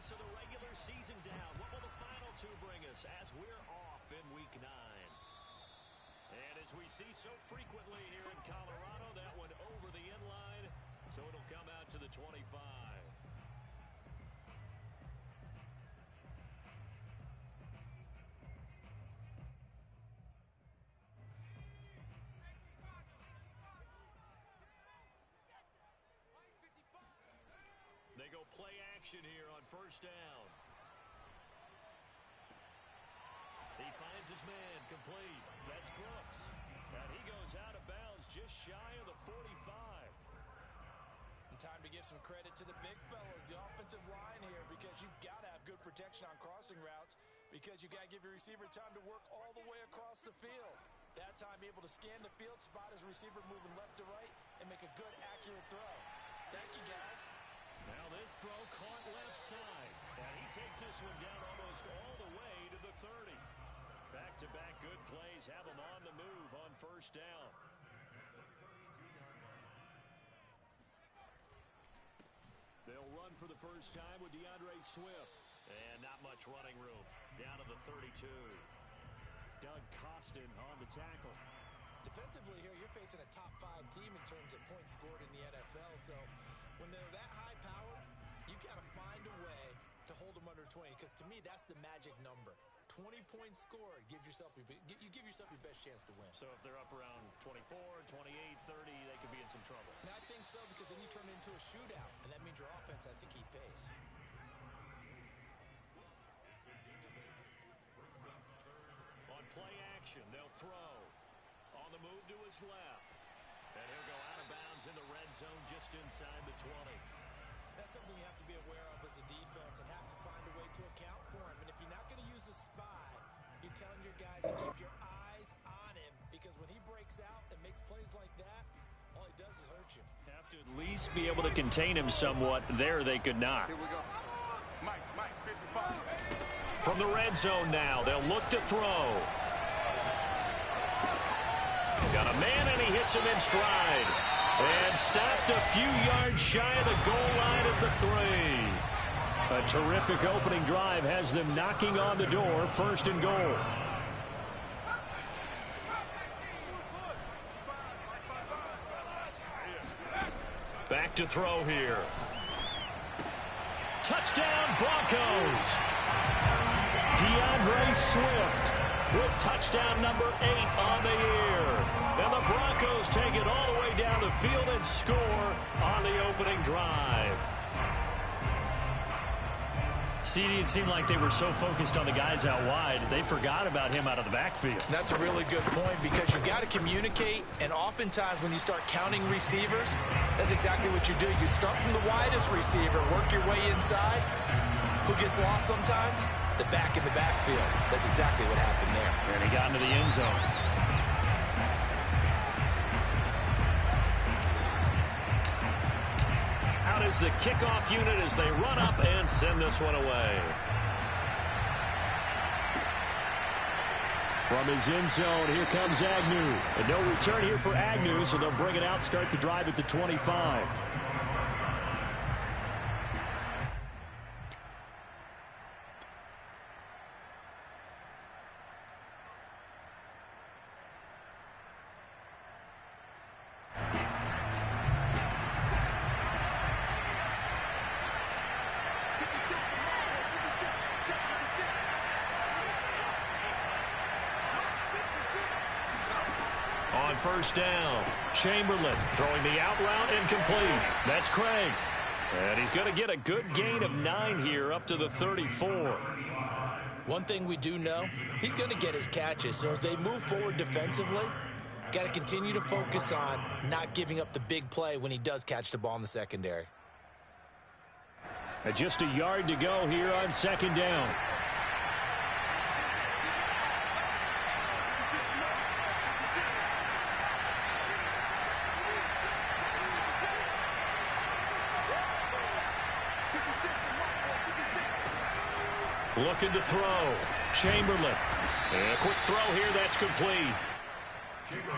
months of the regular season down. What will the final two bring us as we're off in Week 9? And as we see so frequently here in Colorado, that one over the end line, so it'll come out to the 25. They go play action here on first down. He finds his man complete. That's Brooks. And he goes out of bounds just shy of the 45. And time to give some credit to the big fellas, the offensive line here, because you've got to have good protection on crossing routes, because you've got to give your receiver time to work all the way across the field. That time able to scan the field, spot his receiver moving left to right, and make a good, accurate throw. Thank you, guys. Now this throw caught left side. And he takes this one down almost all the way to the 30. Back-to-back good plays have him on the move on first down. They'll run for the first time with DeAndre Swift. And not much running room. Down to the 32. Doug Costin on the tackle. Defensively here, you're facing a top-5 team in terms of points scored in the NFL. So when they're that high-powered, you've got to find a way to hold them under 20. Because to me, that's the magic number. 20 points scored gives yourself you give yourself your best chance to win. So if they're up around 24, 28, 30, they could be in some trouble. And I think so, because then you turn it into a shootout, and that means your offense has to keep pace. On play action, they'll throw. On the move to his left. And he'll go out of bounds in the red zone just inside the 20. That's something you have to be aware of as a defense and have to find a way to account for him. And if you're not going to use a spy, you're telling your guys to keep your eyes on him, because when he breaks out and makes plays like that, all he does is hurt you. Have to at least be able to contain him somewhat. There they could not. Here we go. Mike, 55. From the red zone now, they'll look to throw. Got a man, and he hits him in stride. And stopped a few yards shy of the goal line at the 3. A terrific opening drive has them knocking on the door, first and goal. Back to throw here. Touchdown, Broncos. DeAndre Swift with touchdown number 8 on the year. And the Broncos take it all the way down the field and score on the opening drive. CD, it seemed like they were so focused on the guys out wide, they forgot about him out of the backfield. That's a really good point, because you've got to communicate, and oftentimes when you start counting receivers, that's exactly what you do. You start from the widest receiver, work your way inside. Who gets lost sometimes? The back in the backfield. That's exactly what happened there. And he got into the end zone. Out is the kickoff unit as they run up and send this one away. From his end zone, here comes Agnew. And no return here for Agnew, so they'll bring it out, start the drive at the 25. On first down, Chamberlain throwing the out route incomplete. That's Craig. And he's going to get a good gain of 9 here up to the 34. One thing we do know, he's going to get his catches. So as they move forward defensively, got to continue to focus on not giving up the big play when he does catch the ball in the secondary. And just a yard to go here on second down. Looking to throw. Chamberlain. And a quick throw here, that's complete.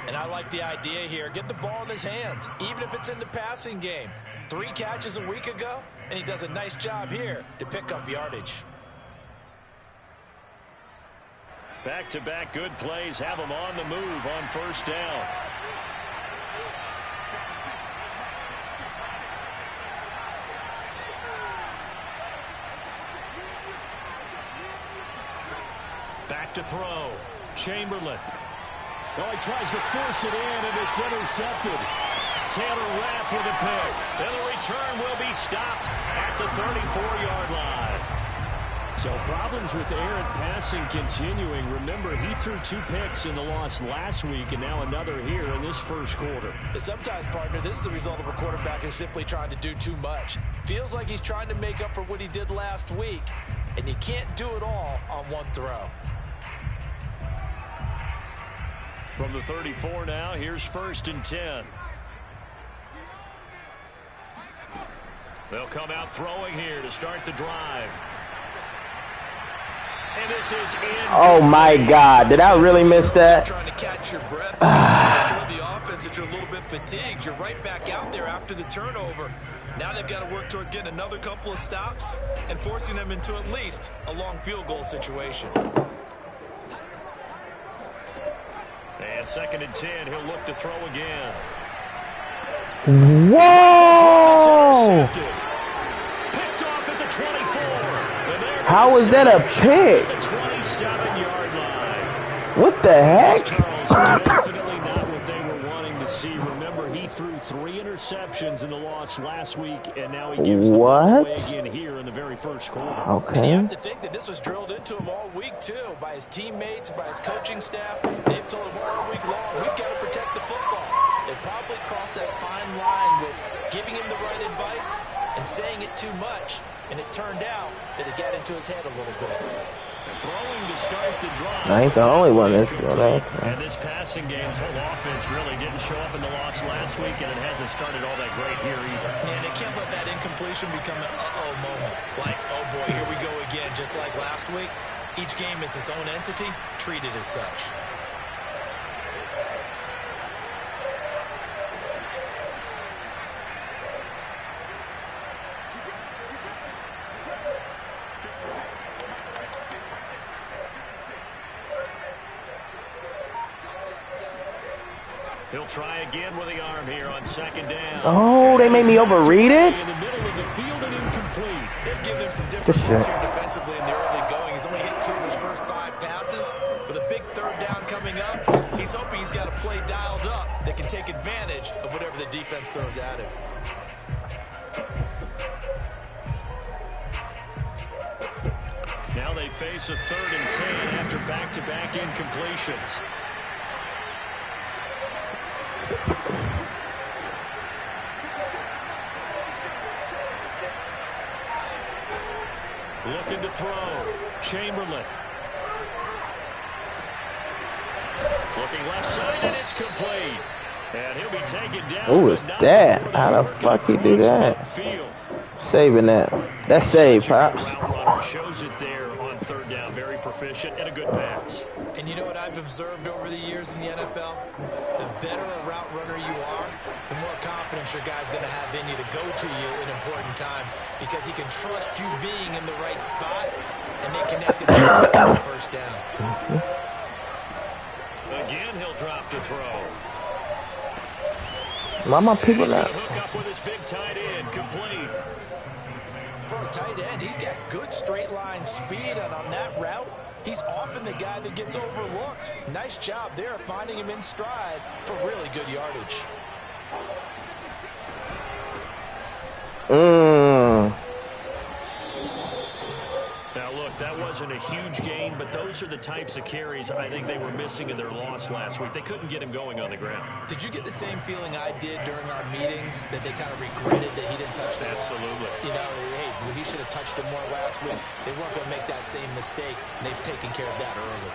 And I like the idea here. Get the ball in his hands, even if it's in the passing game. 3 catches a week ago, and he does a nice job here to pick up yardage. Back-to-back good plays have him on the move on first down. Back to throw. Chamberlain. Oh, he tries to force it in, and it's intercepted. Taylor Rapp with a pick. And the return will be stopped at the 34-yard line. So problems with errant passing continuing. Remember, he threw 2 picks in the loss last week, and now another here in this first quarter. Sometimes, partner, this is the result of a quarterback who's simply trying to do too much. Feels like he's trying to make up for what he did last week, and you can't do it all on one throw. From the 34 now, here's 1st and 10. They'll come out throwing here to start the drive. And this is in. Oh my God! Did I really miss that? Trying to catch your breath. To show the offense that you're a little bit fatigued. You're right back out there after the turnover. Now they've got to work towards getting another couple of stops and forcing them into at least a long field goal situation. And 2nd and 10, he'll look to throw again. Whoa! Picked off at the 24. How is that a pick? The 27-yard line. What the heck? Charles, definitely not what they were wanting to see. Remember, he threw 3 interceptions in the loss last week, and now he gives them away again here in the very first quarter. Okay. And you have to think that this was drilled into him all week, too, by his teammates, by his coaching staff. They've told him all week long, we've got to protect the football. They probably crossed that fine line with giving him the right advice and saying it too much, and it turned out that it got into his head a little bit. Throwing to start the drive. I ain't the only one that's doing that. And this passing game's whole offense really didn't show up in the loss last week, and it hasn't started all that great here either. And they can't let that incompletion become an uh-oh moment. Like, oh boy, here we go again, just like last week. Each game is its own entity, treated as such. He'll try again with the arm here on 2nd down. Oh, they made me overread it? In the middle of the field and incomplete. They've given him some different looks here defensively in the early going. He's only hit 2 of his first 5 passes. With a big 3rd down coming up, he's hoping he's got a play dialed up that can take advantage of whatever the defense throws at him. Now they face a 3rd and 10 after back-to-back incompletions. Looking to throw. Chamberlain. Looking left side, and it's complete. And he'll be taken down. Who is that? How the fuck he do that? Saving that. That's saved, Pops. Shows it there on 3rd down. Very proficient and a good pass. And you know what I've observed over the years in the NFL? The better a route runner you are, the more confidence your guy's going to have in you to go to you in important times, because he can trust you being in the right spot, and they connected the 1st down. Again, he'll drop to throw. Why my people not? Hook up with his big tight end, complete. For a tight end, he's got good straight line speed, and on that route, he's often the guy that gets overlooked. Nice job there finding him in stride for really good yardage. Now, look, that wasn't a huge gain, but those are the types of carries I think they were missing in their loss last week. They couldn't get him going on the ground. Did you get the same feeling I did during our meetings, that they kind of regretted that he didn't touch the ball? Absolutely. You know, hey, he should have touched him more last week. They weren't going to make that same mistake, and they've taken care of that early.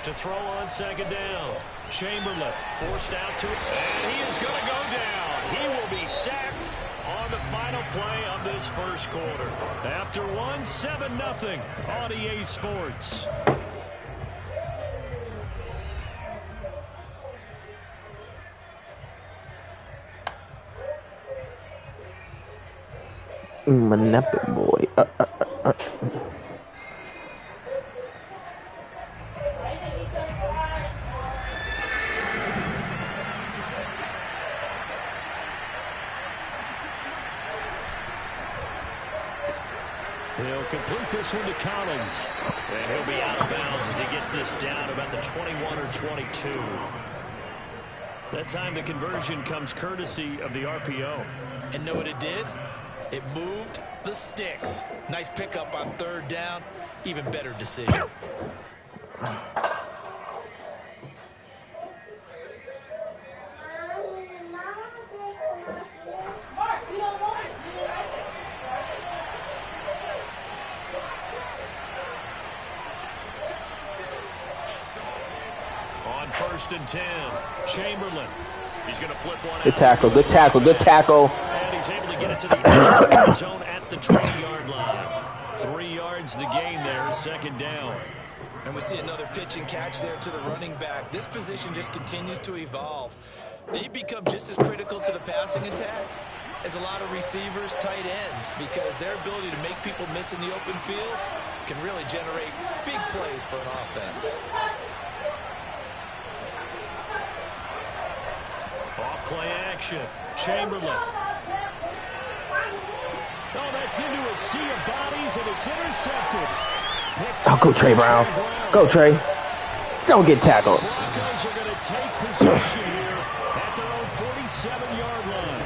To throw on 2nd down. Chamberlain forced out to it, and he is going to go down. He will be sacked on the final play of this first quarter. After 7-0 on EA Sports. Manapa boy. He'll complete this one to Collins. And he'll be out of bounds as he gets this down about the 21 or 22. That time the conversion comes courtesy of the RPO. And know what it did? It moved the sticks. Nice pickup on third down. Even better decision. On 1st and 10, Chamberlain. He's going to flip one. Good tackle, good tackle, good tackle. And he's able to get it to the end zone at the 20-yard line. 3 yards the gain there, 2nd down. And we see another pitch and catch there to the running back. This position just continues to evolve. They become just as critical to the passing attack as a lot of receivers, tight ends, because their ability to make people miss in the open field can really generate big plays for an offense. Off-play action. Chamberlain. Oh, that's into a sea of bodies, and it's intercepted. Oh, go Trey Brown. Go Trey. Don't get tackled. Broncos are going to take possession here at their own 47-yard line.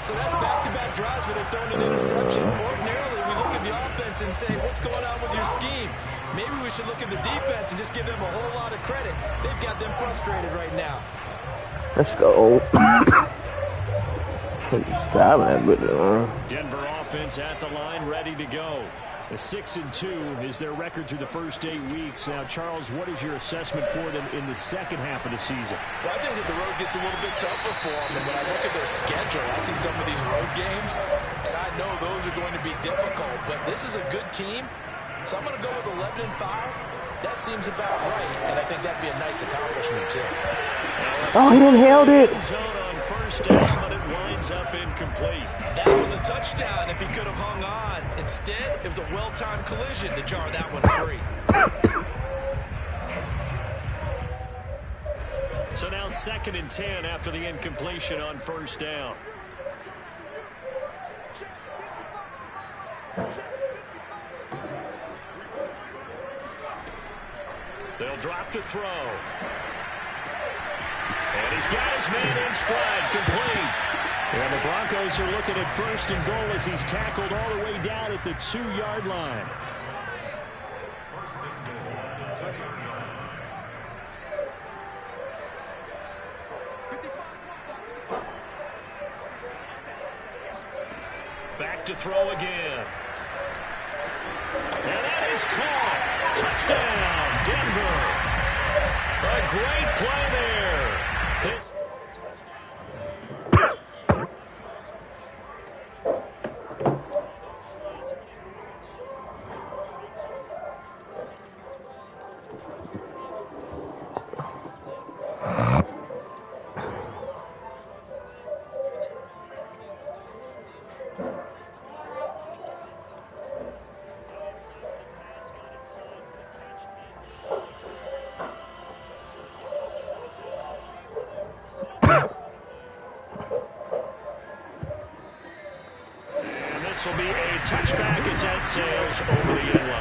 So that's back-to-back drives where they've thrown an interception. Ordinarily, we look at the offense and say, what's going on with your scheme? Maybe we should look at the defense and just give them a whole lot of credit. They've got them frustrated right now. Let's go. Driving that good. Denver offense at the line, ready to go. A 6-2 is their record through the first 8 weeks. Now, Charles, what is your assessment for them in the second half of the season? Well, I think that the road gets a little bit tougher for them. And when I look at their schedule, I see some of these road games, and I know those are going to be difficult. But this is a good team, so I'm going to go with 11-5. That seems about right, and I think that'd be a nice accomplishment, too. Oh, he done held it. Zone on 1st down, but it winds up incomplete. That was a touchdown if he could have hung on. Instead, it was a well-timed collision to jar that one free. So now 2nd and 10 after the incompletion on 1st down. They'll drop to throw. And he's got his man in stride, complete. And the Broncos are looking at 1st and goal as he's tackled all the way down at the 2-yard line. Back to throw again. And that is caught. Touchdown, Denver. A great play there. This will be a touchback as that sails over the end line.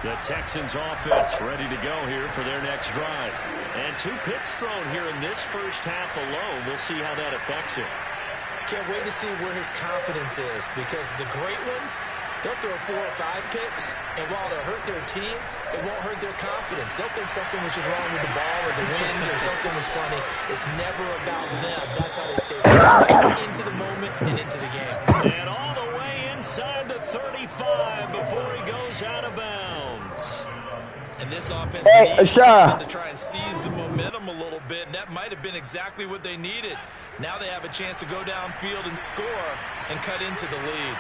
The Texans offense ready to go here for their next drive. And 2 picks thrown here in this first half alone. We'll see how that affects it. Can't wait to see where his confidence is, because the great ones, they'll throw 4 or 5 picks, and while it'll hurt their team, it won't hurt their confidence. They'll think something was just wrong with the ball or the wind or something was funny. It's never about them. That's how they stay so into the moment and into the game. And all the way inside the 35 before he goes out of bounds. And this offense needs something to try and seize the momentum a little bit, and that might have been exactly what they needed. Now they have a chance to go downfield and score and cut into the lead.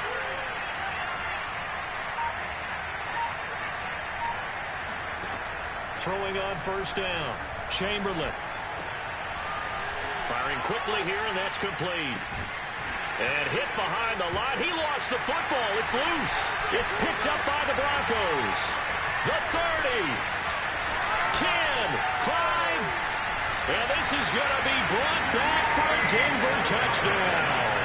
throwing on first down. Chamberlain. Firing quickly here, and that's complete. And hit behind the line. He lost the football. It's loose. It's picked up by the Broncos. The 30. 10. 5. And this is going to be brought back for a Denver touchdown.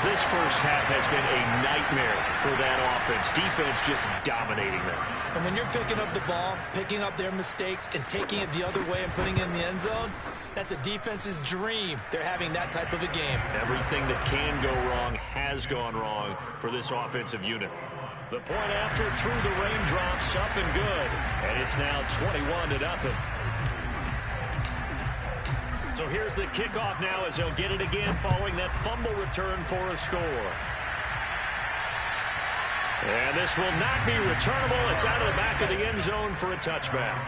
This first half has been a nightmare for that offense. Defense just dominating them. And when you're picking up the ball, picking up their mistakes, and taking it the other way and putting it in the end zone, that's a defense's dream. They're having that type of a game. Everything that can go wrong has gone wrong for this offensive unit. The point after through the raindrops, up and good. And it's now 21-0. So here's the kickoff now as they'll get it again following that fumble return for a score. And this will not be returnable. It's out of the back of the end zone for a touchback.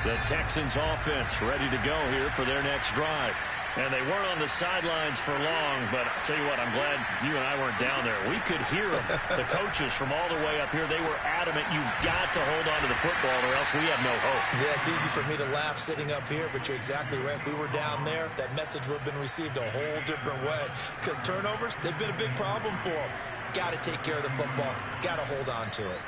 The Texans offense ready to go here for their next drive. And they weren't on the sidelines for long, but I'll tell you what, I'm glad you and I weren't down there. We could hear them, the coaches from all the way up here. They were adamant, you've got to hold on to the football or else we have no hope. Yeah, it's easy for me to laugh sitting up here, but you're exactly right. If we were down there, that message would have been received a whole different way. Because turnovers, they've been a big problem for them. Got to take care of the football. Got to hold on to it.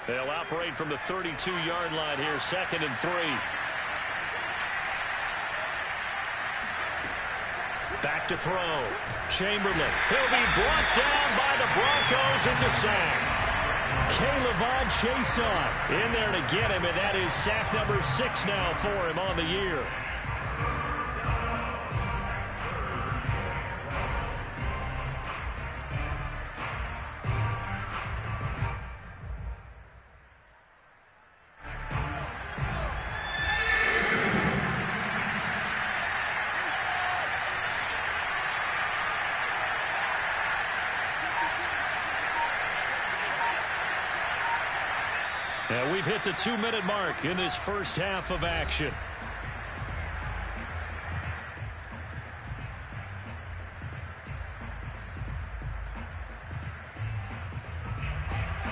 They'll operate from the 32-yard line here, 2nd and 3. Back to throw. Chamberlain. He'll be brought down by the Broncos. It's a sack. Caleb Chason in there to get him, and that is sack number 6 now for him on the year. We've hit the 2-minute mark in this first half of action.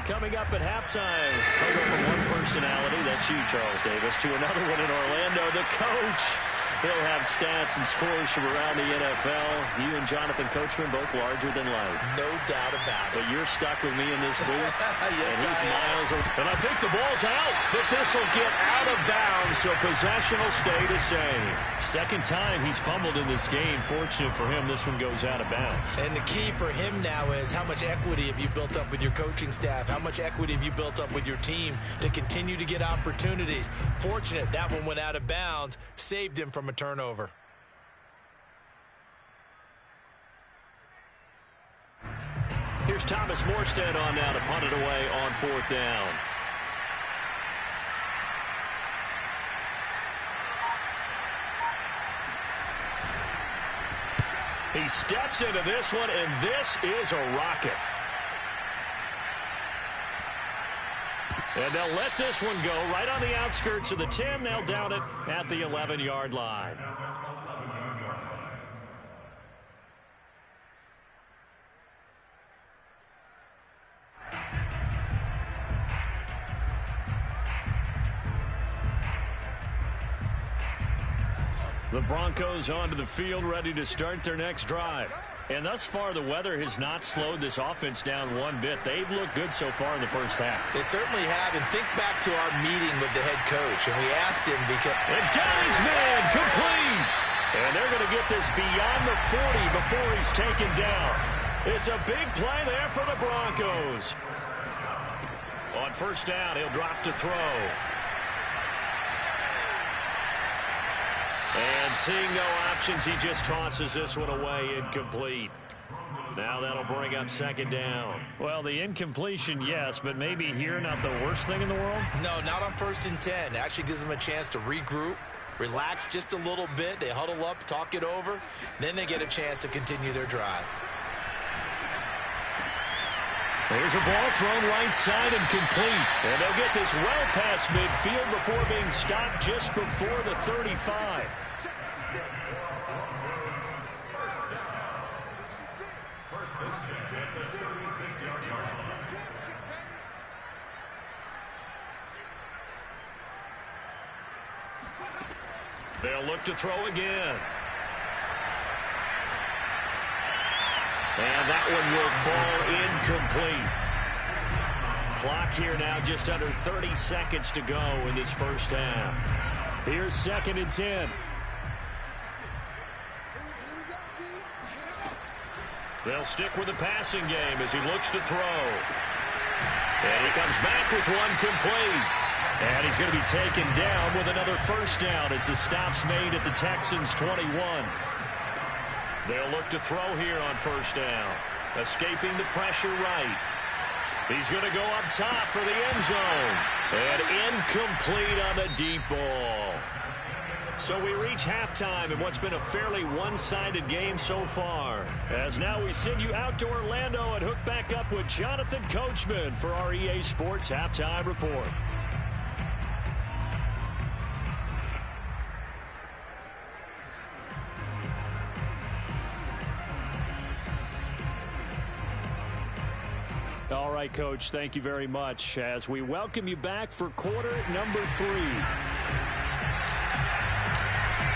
Coming up at halftime, I'll go from one personality, that's you, Charles Davis, to another one in Orlando, the coach. He'll have stats and scores from around the NFL. You and Jonathan Coachman, both larger than life. No doubt about it. But you're stuck with me in this booth. Yes, and he's miles away. And I think the ball's out. But this will get out of bounds, so possession will stay the same. Second time he's fumbled in this game. Fortunate for him, this one goes out of bounds. And the key for him now is how much equity have you built up with your coaching staff? How much equity have you built up with your team to continue to get opportunities? Fortunate that one went out of bounds, saved him from a turnover. Here's Thomas Morstead on now to punt it away on 4th down. He steps into this one, and this is a rocket. And they'll let this one go right on the outskirts of the 10. They'll down it at the 11-yard line. The Broncos onto the field, ready to start their next drive. And thus far, the weather has not slowed this offense down one bit. They've looked good so far in the first half. They certainly have. And think back to our meeting with the head coach. And we asked him because... And got his man complete. And they're going to get this beyond the 40 before he's taken down. It's a big play there for the Broncos. On first down, he'll drop to throw. And seeing no options, he just tosses this one away, incomplete. Now that'll bring up 2nd down. Well, the incompletion, yes, but maybe here not the worst thing in the world? No, not on 1st and 10. Actually gives them a chance to regroup, relax just a little bit. They huddle up, talk it over. Then they get a chance to continue their drive. There's a ball thrown right side and complete. And they'll get this well past midfield before being stopped just before the 35. They'll look to throw again. And that one will fall incomplete. Clock here now just under 30 seconds to go in this first half. Here's 2nd and 10. They'll stick with the passing game as he looks to throw. And he comes back with one complete. And he's going to be taken down with another first down as the stop's made at the Texans' 21. They'll look to throw here on first down. Escaping the pressure right. He's going to go up top for the end zone. And incomplete on the deep ball. So we reach halftime in what's been a fairly one-sided game so far. As now we send you out to Orlando and hook back up with Jonathan Coachman for our EA Sports Halftime Report. All right, Coach, thank you very much as we welcome you back for quarter number 3.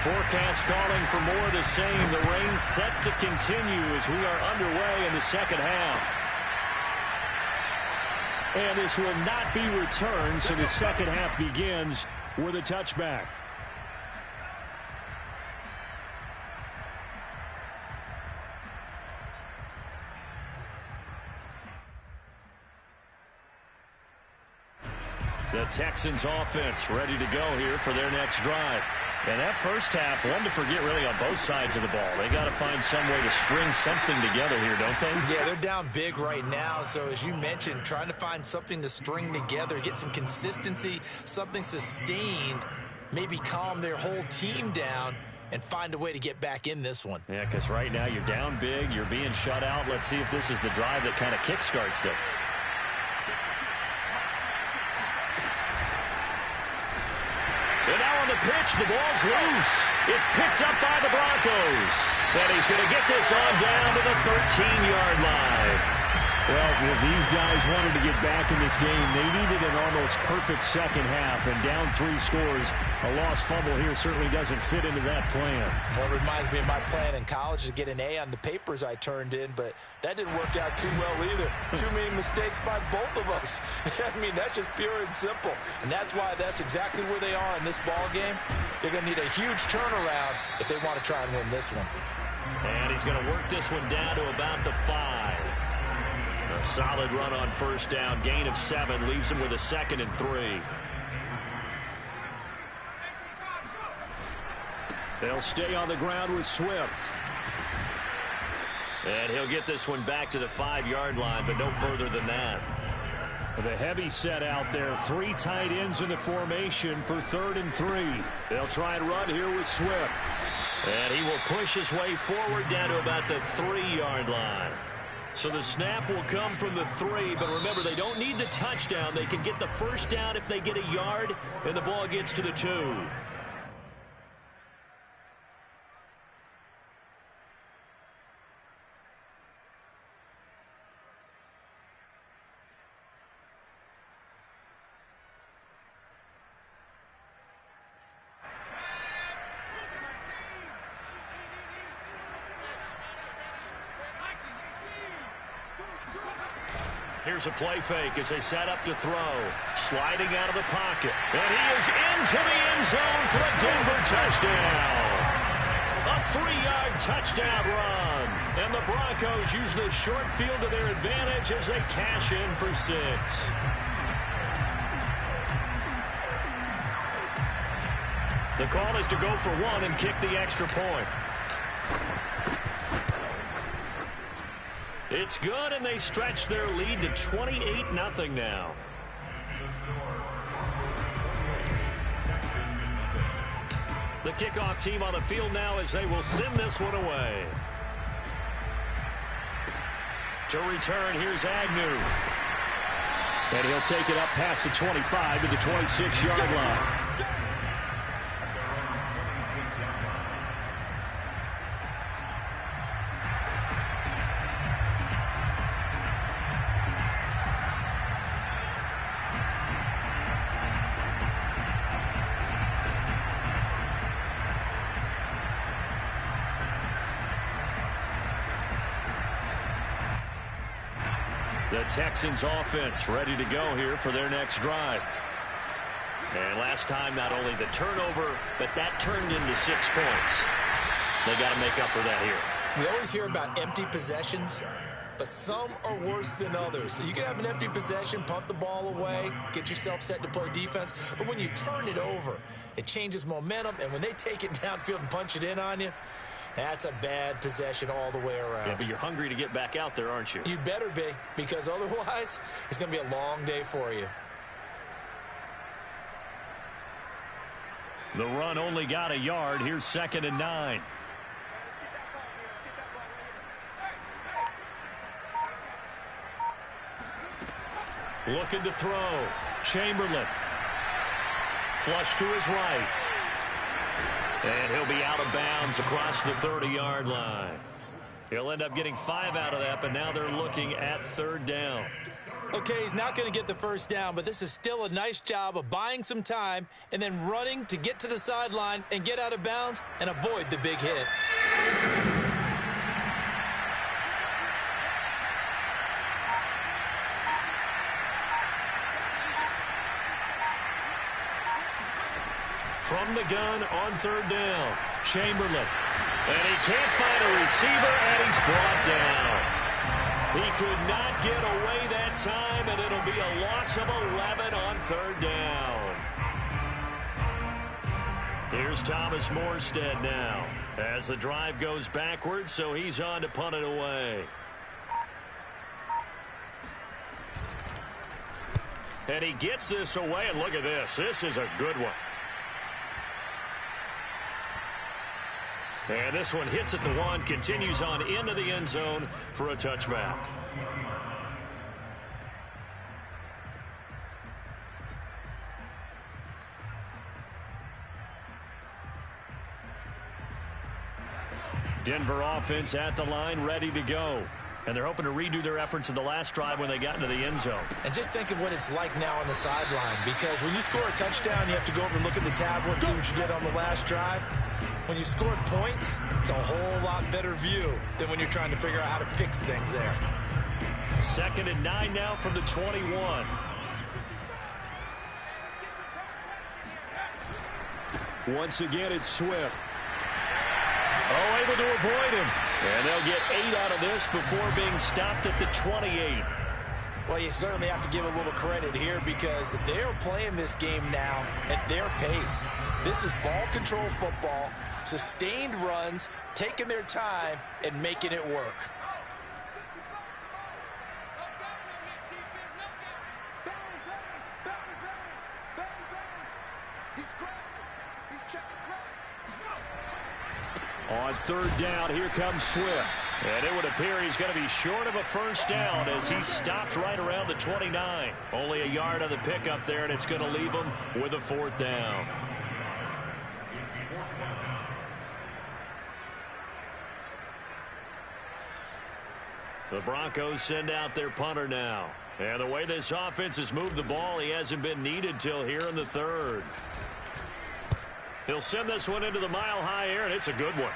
Forecast calling for more of the same. The rain set to continue as we are underway in the second half. And this will not be returned, so the second half begins with a touchback. The Texans offense ready to go here for their next drive. And that first half, one to forget really on both sides of the ball. They got to find some way to string something together here, don't they? Yeah, they're down big right now. So as you mentioned, trying to find something to string together, get some consistency, something sustained, maybe calm their whole team down and find a way to get back in this one. Yeah, because right now you're down big, you're being shut out. Let's see if this is the drive that kind of kickstarts them. And now on the pitch, the ball's loose. It's picked up by the Broncos. And he's going to get this on down to the 13-yard line. Well, if these guys wanted to get back in this game, they needed an almost perfect second half. And down 3 scores, a lost fumble here certainly doesn't fit into that plan. Well, it reminds me of my plan in college to get an A on the papers I turned in, but that didn't work out too well either. Too many mistakes by both of us. I mean, that's just pure and simple. And that's why that's exactly where they are in this ball game. They're going to need a huge turnaround if they want to try and win this one. And he's going to work this one down to about the 5. A solid run on first down. Gain of 7 leaves him with a 2nd and 3. They'll stay on the ground with Swift. And he'll get this one back to the 5-yard line, but no further than that. The heavy set out there. 3 tight ends in the formation for 3rd and 3. They'll try and run here with Swift. And he will push his way forward down to about the 3-yard line. So the snap will come from the 3, but remember, they don't need the touchdown. They can get the first down if they get a yard, and the ball gets to the 2. Here's a play fake as they set up to throw. Sliding out of the pocket. And he is into the end zone for a Denver touchdown. A 3-yard touchdown run. And the Broncos use the short field to their advantage as they cash in for 6. The call is to go for 1 and kick the extra point. It's good, and they stretch their lead to 28-0 now. The kickoff team on the field now as they will send this one away. To return, here's Agnew. And he'll take it up past the 25 to the 26-yard line. The Texans offense ready to go here for their next drive. And last time, not only the turnover, but that turned into 6 points. They got to make up for that here. We always hear about empty possessions, but some are worse than others. You can have an empty possession, punt the ball away, get yourself set to play defense, but when you turn it over, it changes momentum, and when they take it downfield and punch it in on you, that's a bad possession all the way around. Yeah, but you're hungry to get back out there, aren't you? You'd better be, because otherwise, it's going to be a long day for you. The run only got a yard. Here's 2nd and 9. Looking to throw. Chamberlain. Flush to his right. And he'll be out of bounds across the 30-yard line. He'll end up getting 5 out of that, but now they're looking at 3rd down. Okay, he's not going to get the first down, but this is still a nice job of buying some time and then running to get to the sideline and get out of bounds and avoid the big hit. From the gun on 3rd down, Chamberlain. And he can't find a receiver, and he's brought down. He could not get away that time, and it'll be a loss of 11 on 3rd down. Here's Thomas Morstead now as the drive goes backwards, so he's on to punt it away. And he gets this away, and look at this. This is a good one. And this one hits at the 1, continues on into the end zone for a touchback. Denver offense at the line, ready to go. And they're hoping to redo their efforts in the last drive when they got into the end zone. And just think of what it's like now on the sideline, because when you score a touchdown, you have to go over and look at the tablet and see what you did on the last drive. When you scored points, it's a whole lot better view than when you're trying to figure out how to fix things there. 2nd and 9 now from the 21. Once again, it's Swift. Oh, able to avoid him. And they'll get 8 out of this before being stopped at the 28. Well, you certainly have to give a little credit here because they're playing this game now at their pace. This is ball control football, sustained runs, taking their time, and making it work. On 3rd down, here comes Swift. And it would appear he's going to be short of a first down as he stopped right around the 29. Only a yard on the pickup there, and it's going to leave him with a 4th down. The Broncos send out their punter now. And the way this offense has moved the ball, he hasn't been needed till here in the 3rd. He'll send this one into the mile-high air, and it's a good one.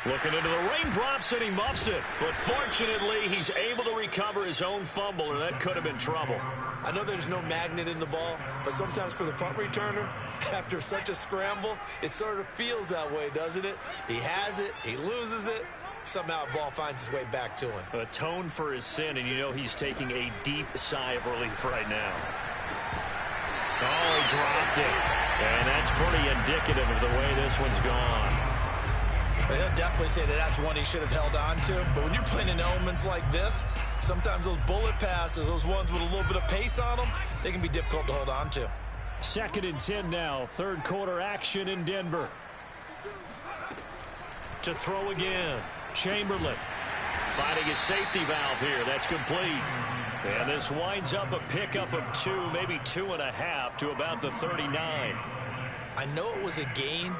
Looking into the raindrops, and he muffs it. But fortunately, he's able to recover his own fumble, or that could have been trouble. I know there's no magnet in the ball, but sometimes for the punt returner, after such a scramble, it sort of feels that way, doesn't it? He has it, he loses it, somehow the ball finds its way back to him. Atone for his sin, and you know he's taking a deep sigh of relief right now. Oh, he dropped it. And that's pretty indicative of the way this one's gone. He'll definitely say that that's one he should have held on to. But when you're playing in elements like this, sometimes those bullet passes, those ones with a little bit of pace on them, they can be difficult to hold on to. 2nd and 10 now. 3rd quarter action in Denver. To throw again. Chamberlain. Finding his safety valve here. That's complete. And this winds up a pickup of 2, maybe 2.5 to about the 39. I know it was a gain,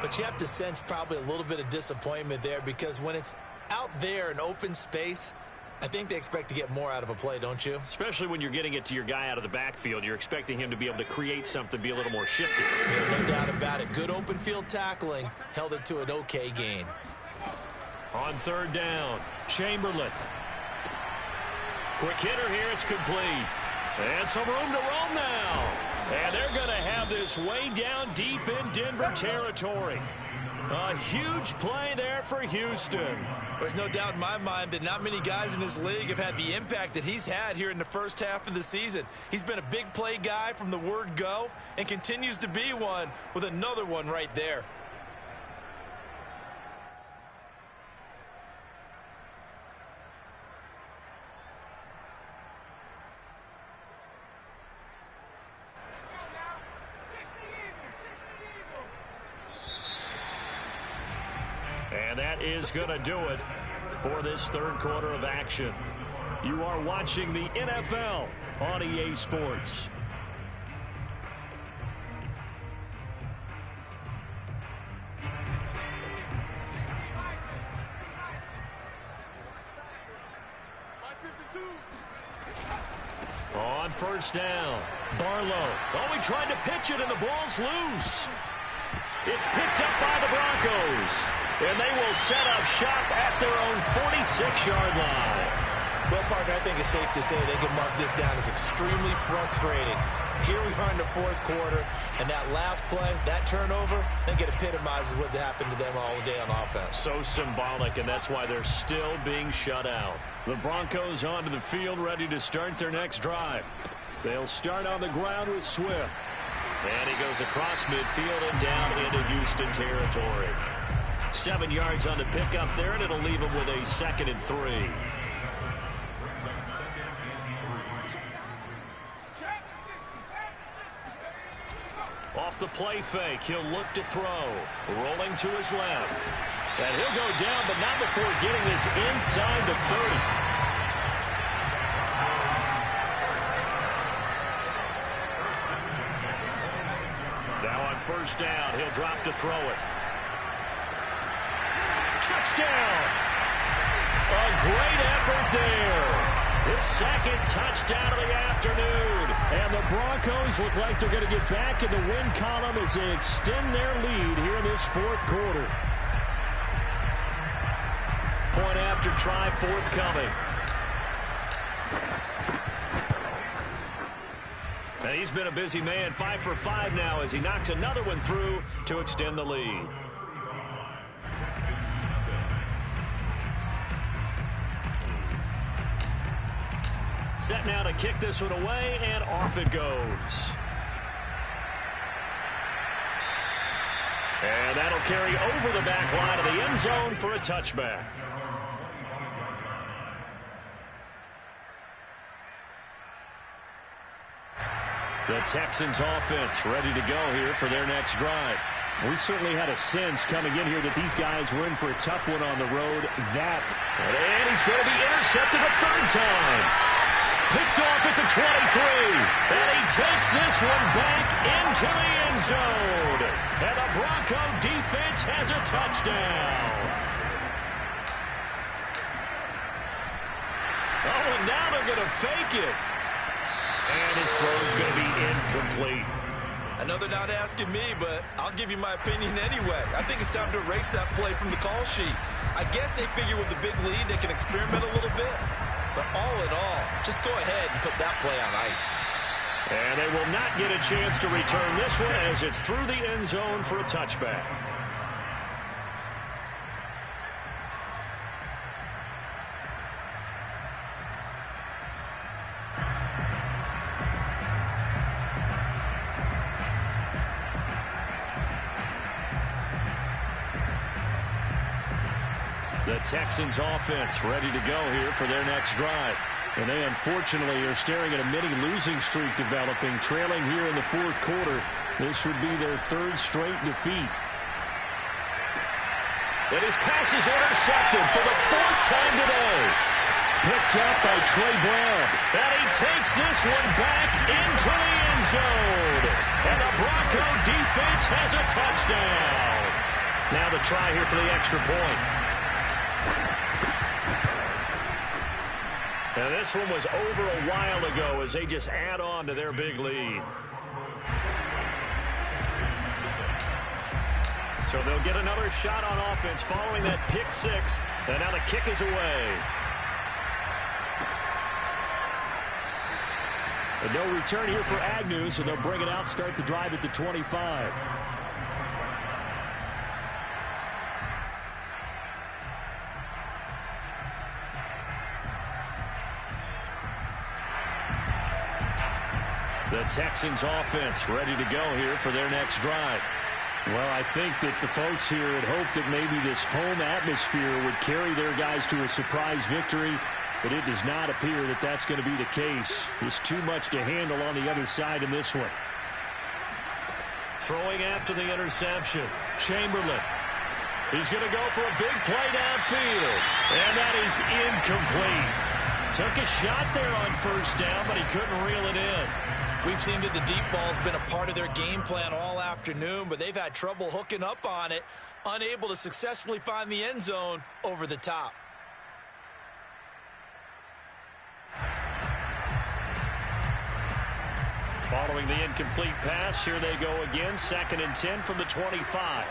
but you have to sense probably a little bit of disappointment there because when it's out there in open space, I think they expect to get more out of a play, don't you? Especially when you're getting it to your guy out of the backfield. You're expecting him to be able to create something, be a little more shifty. Yeah, no doubt about it. Good open field tackling. Held it to an okay gain. On third down, Chamberlain. Quick hitter here. It's complete. And some room to roam now. And they're going to have this way down deep in Denver territory. A huge play there for Houston. There's no doubt in my mind that not many guys in this league have had the impact that he's had here in the first half of the season. He's been a big play guy from the word go and continues to be one with another one right there. And that is going to do it for this third quarter of action. You are watching the NFL on EA Sports. On first down, Barlow. Oh, he tried to pitch it, and the ball's loose. It's picked up by the Broncos. And they will set up shop at their own 46-yard line. Well, partner, I think it's safe to say they can mark this down as extremely frustrating. Here we are in the fourth quarter, and that last play, that turnover, I think it epitomizes what happened to them all day on offense. So symbolic, and that's why they're still being shut out. The Broncos onto the field, ready to start their next drive. They'll start on the ground with Swift. And he goes across midfield and down into Houston territory. 7 yards on the pickup there, and it'll leave him with a 2nd and 3. Off the play fake, he'll look to throw. Rolling to his left. And he'll go down, but not before getting this inside the 30. Now on first down, he'll drop to throw it. Touchdown! A great effort there. His 2nd touchdown of the afternoon. And the Broncos look like they're going to get back in the win column as they extend their lead here in this fourth quarter. Point after try forthcoming. And he's been a busy man, 5 for 5 now as he knocks another one through to extend the lead. Set now to kick this one away, and off it goes. And that'll carry over the back line of the end zone for a touchback. The Texans offense ready to go here for their next drive. We certainly had a sense coming in here that these guys were in for a tough one on the road. And he's going to be intercepted a 3rd time. Picked off at the 23. And he takes this one back into the end zone. And the Bronco defense has a touchdown. Oh, and now they're going to fake it. And his throw is going to be incomplete. Another not asking me, but I'll give you my opinion anyway. I think it's time to erase that play from the call sheet. I guess they figure with the big lead they can experiment a little bit. But all in all, just go ahead and put that play on ice. And they will not get a chance to return this one as it's through the end zone for a touchback. The Texans offense ready to go here for their next drive. And they unfortunately are staring at a mini losing streak developing, trailing here in the fourth quarter. This would be their 3rd straight defeat. And his pass is intercepted for the 4th time picked up by Trey Brown. And he takes this one back into the end zone. And the Bronco defense has a touchdown. Now the try here for the extra point. And this one was over a while ago as they just add on to their big lead. So they'll get another shot on offense following that pick six. And now the kick is away. And no return here for Agnew, so they'll bring it out, start the drive at the 25. The Texans offense ready to go here for their next drive. Well, I think that the folks here had hoped that maybe this home atmosphere would carry their guys to a surprise victory, but it does not appear that that's going to be the case. There's too much to handle on the other side in this one. Throwing after the interception, Chamberlain. He's going to go for a big play downfield, and that is incomplete. Took a shot there on first down, but he couldn't reel it in. We've seen that the deep ball's been a part of their game plan all afternoon, but they've had trouble hooking up on it, unable to successfully find the end zone over the top. Following the incomplete pass, here they go again, 2nd and 10 from the 25.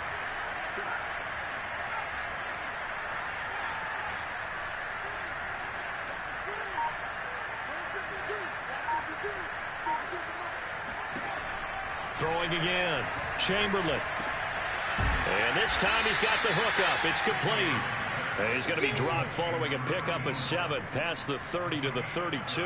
Throwing again, Chamberlain. And this time he's got the hook up. It's complete. And he's going to be dropped following a pickup of 7 past the 30 to the 32.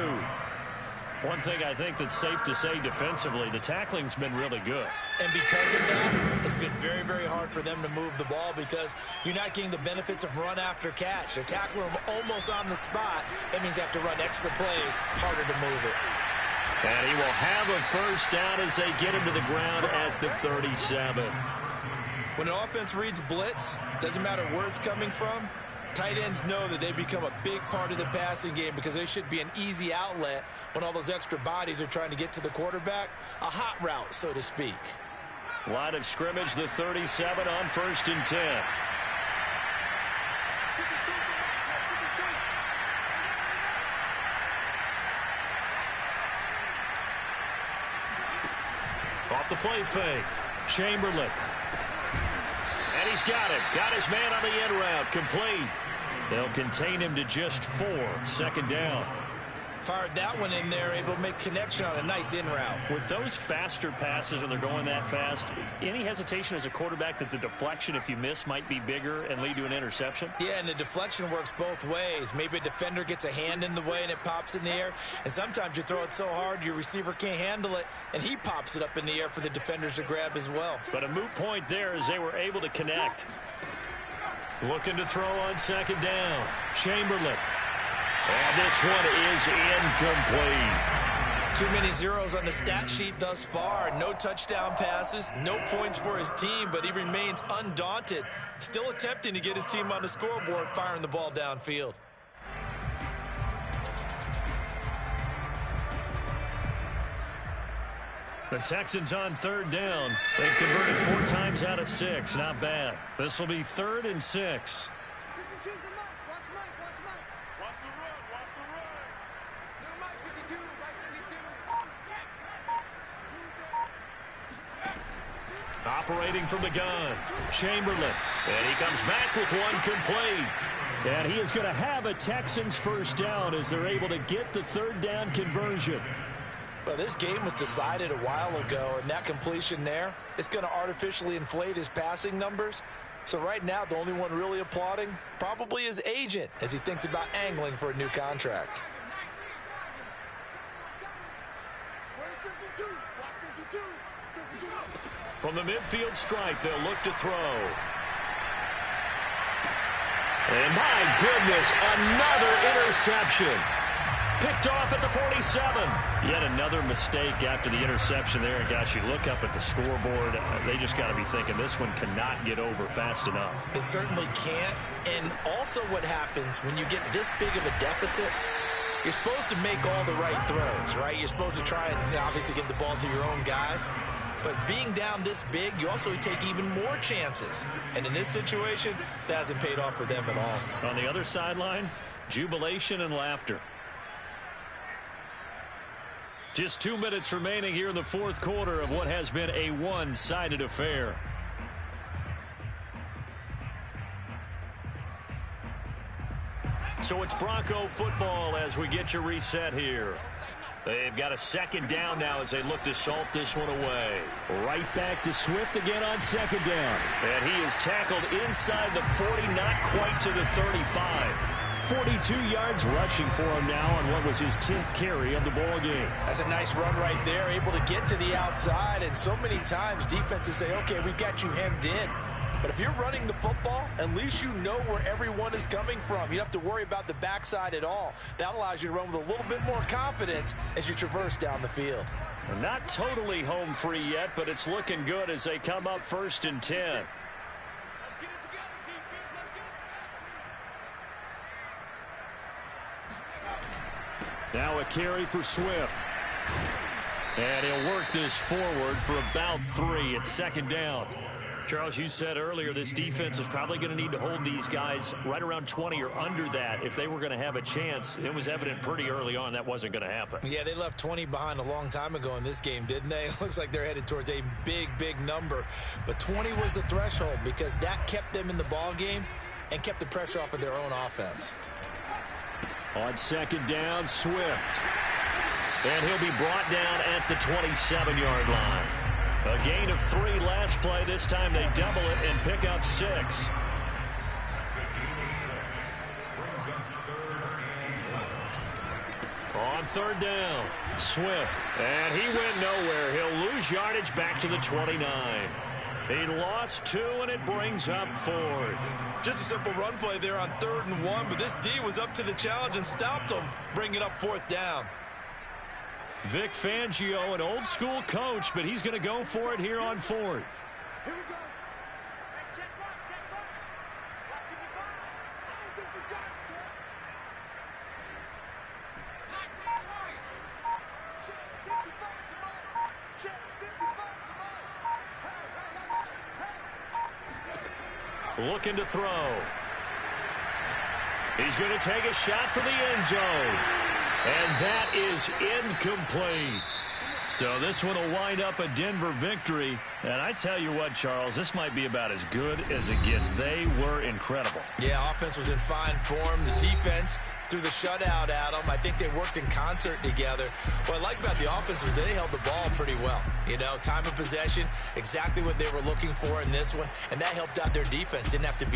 One thing I think that's safe to say defensively, the tackling's been really good. And because of that, it's been very, very hard for them to move the ball because you're not getting the benefits of run after catch. They're tackling them almost on the spot. That means they have to run extra plays, harder to move it. And he will have a first down as they get him to the ground at the 37. When an offense reads blitz, doesn't matter where it's coming from, tight ends know that they become a big part of the passing game because they should be an easy outlet when all those extra bodies are trying to get to the quarterback. A hot route, so to speak. Line of scrimmage, the 37 on 1st and 10. Off the play fake, Chamberlain. And he's got it. Got his man on the end route. Complete. They'll contain him to just 4. 2nd down. Fired that one in there, able to make connection on a nice in route. With those faster passes and they're going that fast, any hesitation as a quarterback that the deflection, if you miss, might be bigger and lead to an interception? Yeah, and the deflection works both ways. Maybe a defender gets a hand in the way and it pops in the air. And sometimes you throw it so hard your receiver can't handle it, and he pops it up in the air for the defenders to grab as well. But a moot point there as they were able to connect. Looking to throw on 2nd down. Chamberlain. And this one is incomplete. Too many zeros on the stat sheet thus far. No touchdown passes, no points for his team, but he remains undaunted. Still attempting to get his team on the scoreboard, firing the ball downfield. The Texans on 3rd down. They've converted 4 times out of 6. Not bad. This will be 3rd and 6. Operating from the gun, Chamberlain. And he comes back with one complete. And he is going to have a Texans first down as they're able to get the 3rd down conversion. Well, this game was decided a while ago, and that completion there is going to artificially inflate his passing numbers. So right now, the only one really applauding probably his agent as he thinks about angling for a new contract. From the midfield stripe, they'll look to throw. And my goodness, another interception. Picked off at the 47. Yet another mistake after the interception there. And gosh, you look up at the scoreboard, they just got to be thinking this one cannot get over fast enough. It certainly can't. And also what happens when you get this big of a deficit, You're supposed to make all the right throws, right? You're supposed to try and obviously get the ball to your own guys. But being down this big, you also take even more chances. And in this situation, that hasn't paid off for them at all. On the other sideline, jubilation and laughter. Just 2 minutes remaining here in the fourth quarter of what has been a one-sided affair. So it's Bronco football as we get you reset here. They've got a second down now as they look to salt this one away. Right back to Swift again on second down. And he is tackled inside the 40, not quite to the 35. 42 yards rushing for him now on what was his 10th carry of the ball game. That's a nice run right there, able to get to the outside. And so many times defenses say, okay, we got you hemmed in. But if you're running the football, at least you know where everyone is coming from. You don't have to worry about the backside at all. That allows you to run with a little bit more confidence as you traverse down the field. We're not totally home free yet, but it's looking good as they come up 1st and 10. Now a carry for Swift. And he'll work this forward for about 3 at second down. Charles, you said earlier this defense is probably going to need to hold these guys right around 20 or under that if they were going to have a chance. It was evident pretty early on that wasn't going to happen. Yeah, they left 20 behind a long time ago in this game, didn't they? It looks like they're headed towards a big, big number. But 20 was the threshold because that kept them in the ball game and kept the pressure off of their own offense. On second down, Swift. And he'll be brought down at the 27-yard line. A gain of 3 last play. This time they double it and pick up 6. On third down, Swift. And he went nowhere. He'll lose yardage back to the 29. He lost 2, and it brings up 4th. Just a simple run play there on 3rd and 1, but this D was up to the challenge and stopped him, bringing up 4th down. Vic Fangio, an old-school coach, but he's going to go for it here on 4th. Here we go. Hey, check one. Watch it, I don't think you got it, sir. Check 55, come on. Check 55, come on. Hey. Looking to throw. He's going to take a shot for the end zone. And that is incomplete. So this one will wind up a Denver victory. And I tell you what, Charles, this might be about as good as it gets. They were incredible. Yeah, offense was in fine form. The defense threw the shutout at them. I think they worked in concert together. What I like about the offense was they held the ball pretty well. You know, time of possession, exactly what they were looking for in this one. And that helped out their defense. Didn't have to be